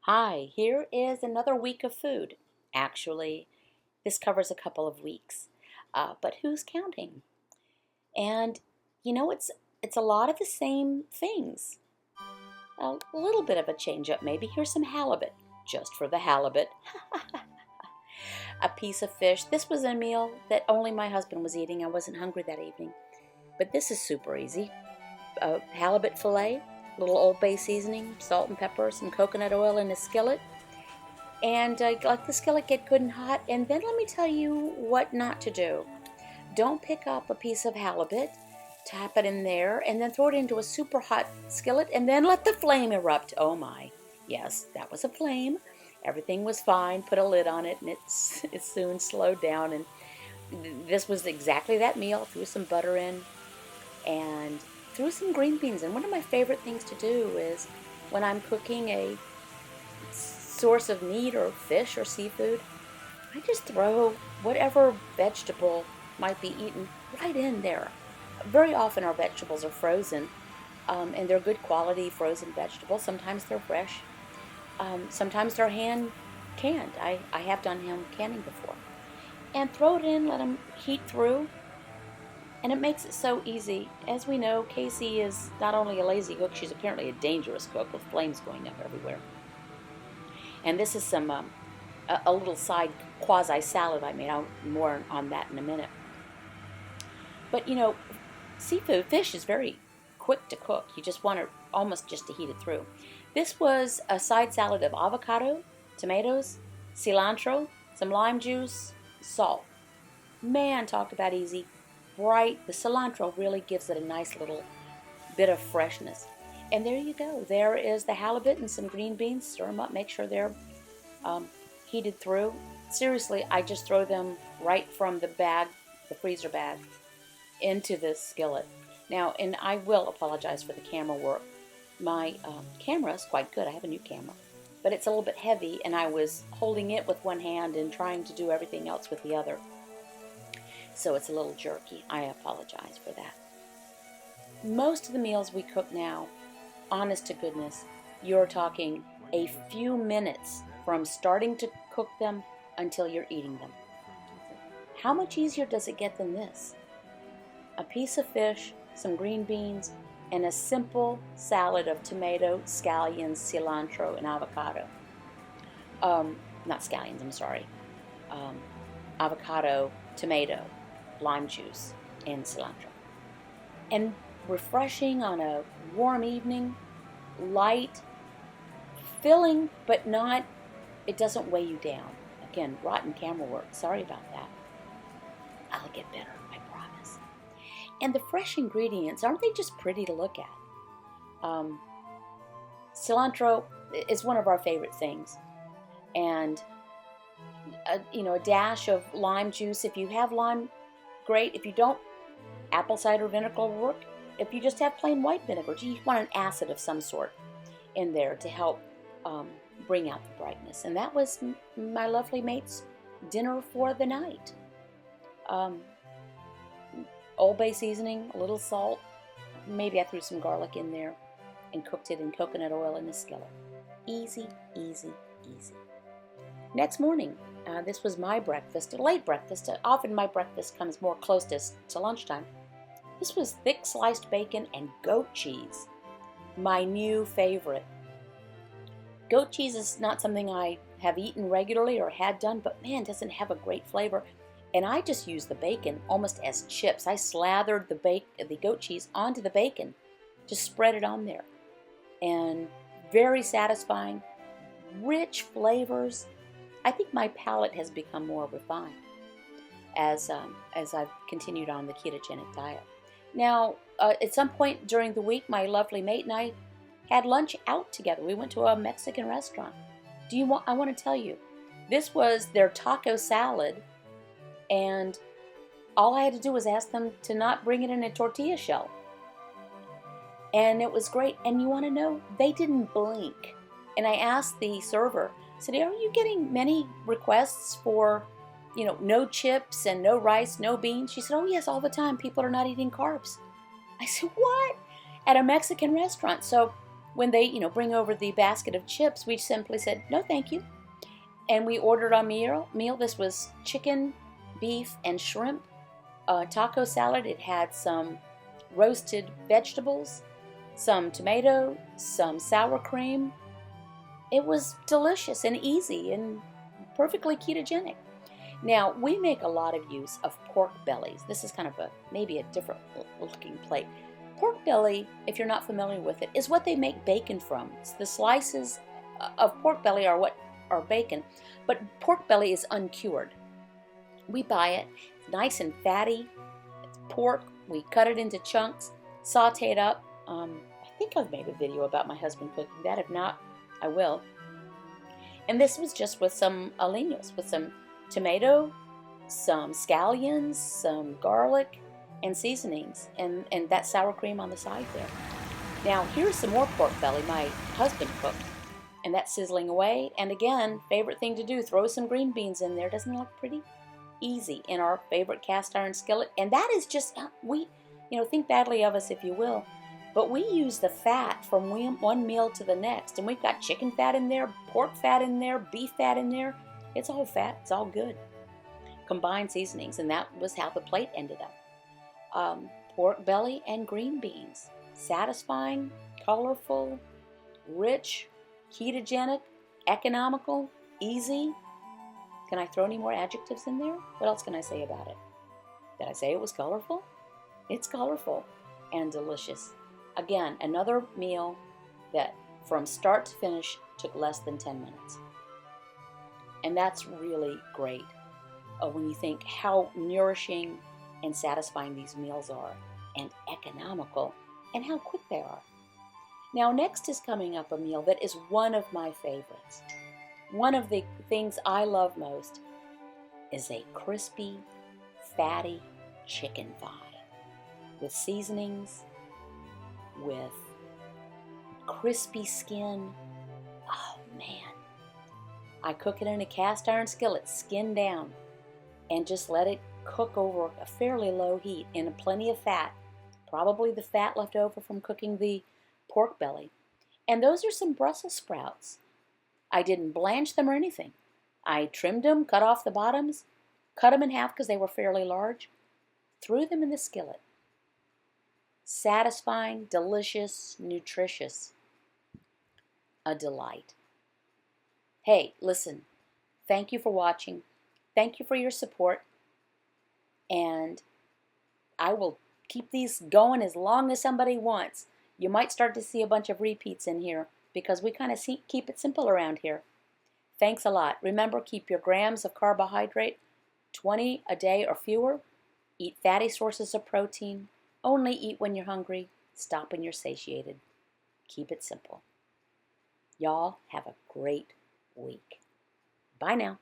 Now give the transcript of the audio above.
Hi, here is another week of food. Actually, this covers a couple of weeks, but who's counting? And it's a lot of the same things. A little bit of a change up, maybe. Here's some halibut, just for the halibut. A piece of fish. This was a meal that only my husband was eating. I wasn't hungry that evening, but this is super easy. Halibut fillet, little Old Bay seasoning, salt and pepper, some coconut oil in a skillet. And let the skillet get good and hot. And then let me tell you what not to do. Don't pick up a piece of halibut, tap it in there, and then throw it into a super hot skillet, and then let the flame erupt. Oh my. Yes, that was a flame. Everything was fine. Put a lid on it, and it soon slowed down. And this was exactly that meal. Threw some butter in and threw some green beans. And one of my favorite things to do is when I'm cooking a source of meat or fish or seafood, I just throw whatever vegetable might be eaten right in there. Very often our vegetables are frozen, and they're good quality frozen vegetables. Sometimes they're fresh. Sometimes they're hand canned. I have done hand canning before. And throw it in, let them heat through, and it makes it so easy. As we know, Casey is not only a lazy cook, she's apparently a dangerous cook with flames going up everywhere. And this is a little side quasi salad I made. I'll more on that in a minute. But seafood, fish is very quick to cook. You just want to almost just to heat it through. This was a side salad of avocado, tomatoes, cilantro, some lime juice, salt. Man, talk about easy. Bright. The cilantro really gives it a nice little bit of freshness. And there you go. There is the halibut and some green beans. Stir them up. Make sure they're heated through. Seriously, I just throw them right from the bag, the freezer bag, into the skillet. Now, and I will apologize for the camera work. My camera is quite good. I have a new camera. But it's a little bit heavy, and I was holding it with one hand and trying to do everything else with the other. So it's a little jerky. I apologize for that. Most of the meals we cook now, honest to goodness, you're talking a few minutes from starting to cook them until you're eating them. How much easier does it get than this? A piece of fish, some green beans, and a simple salad of tomato, scallions, cilantro, and avocado. Not scallions, I'm sorry. Avocado, tomato, lime juice, and cilantro. And refreshing on a warm evening, light, filling, but not, it doesn't weigh you down. Again, rotten camera work. Sorry about that. I'll get better, I promise. And the fresh ingredients, aren't they just pretty to look at? Cilantro is one of our favorite things. And, a dash of lime juice. If you have lime, great. If you don't, apple cider vinegar will work. If you just have plain white vinegar, you want an acid of some sort in there to help bring out the brightness. And that was my lovely mate's dinner for the night. Old Bay seasoning, a little salt. Maybe I threw some garlic in there and cooked it in coconut oil in the skillet. Easy, easy, easy. Next morning, this was my breakfast, a late breakfast. Often my breakfast comes more close to lunchtime. This was thick sliced bacon and goat cheese, my new favorite. Goat cheese is not something I have eaten regularly or had done, but man, doesn't have a great flavor. And I just use the bacon almost as chips. I slathered the goat cheese onto the bacon, just spread it on there. And very satisfying, rich flavors. I think my palate has become more refined as I've continued on the ketogenic diet. Now, at some point during the week, my lovely mate and I had lunch out together. We went to a Mexican restaurant. I want to tell you, this was their taco salad, and all I had to do was ask them to not bring it in a tortilla shell. And it was great. And you want to know, they didn't blink. And I asked the server, I said, are you getting many requests for, no chips and no rice, no beans? She said, oh yes, all the time. People are not eating carbs. I said, what? At a Mexican restaurant. So when they, bring over the basket of chips, we simply said, no, thank you. And we ordered our meal. This was chicken, beef, and shrimp. Taco salad. It had some roasted vegetables, some tomato, some sour cream. It was delicious and easy and perfectly ketogenic. Now, we make a lot of use of pork bellies. This is kind of maybe a different looking plate. Pork belly, if you're not familiar with it, is what they make bacon from. The slices of pork belly are what are bacon, but pork belly is uncured. We buy it, it's nice and fatty. It's pork. We cut it into chunks, saute it up. I think I've made a video about my husband cooking that. If not, I will. And this was just with some aliños, with some tomato, some scallions, some garlic, and seasonings, and that sour cream on the side there. Now, here's some more pork belly my husband cooked, and that's sizzling away. And again, favorite thing to do, throw some green beans in there. Doesn't it look pretty? Easy in our favorite cast iron skillet. And that is just, we, think badly of us if you will, but we use the fat from one meal to the next. And we've got chicken fat in there, pork fat in there, beef fat in there. It's all fat. It's all good. Combined seasonings. And that was how the plate ended up. Pork belly and green beans. Satisfying, colorful, rich, ketogenic, economical, easy. Can I throw any more adjectives in there? What else can I say about it? Did I say it was colorful? It's colorful and delicious. Again, another meal that from start to finish took less than 10 minutes. And that's really great when you think how nourishing and satisfying these meals are, and economical, and how quick they are. Now, next is coming up a meal that is one of my favorites. One of the things I love most is a crispy, fatty chicken thigh with seasonings, with crispy skin. Oh man. I cook it in a cast iron skillet, skin down, and just let it cook over a fairly low heat in plenty of fat, probably the fat left over from cooking the pork belly. And those are some Brussels sprouts. I didn't blanch them or anything. I trimmed them, cut off the bottoms, cut them in half because they were fairly large, threw them in the skillet. Satisfying, delicious, nutritious. A delight. Hey, listen, thank you for watching. Thank you for your support. And I will keep these going as long as somebody wants. You might start to see a bunch of repeats in here because we kind of keep it simple around here. Thanks a lot. Remember, keep your grams of carbohydrate 20 a day or fewer. Eat fatty sources of protein. Only eat when you're hungry. Stop when you're satiated. Keep it simple. Y'all have a great week. Bye now.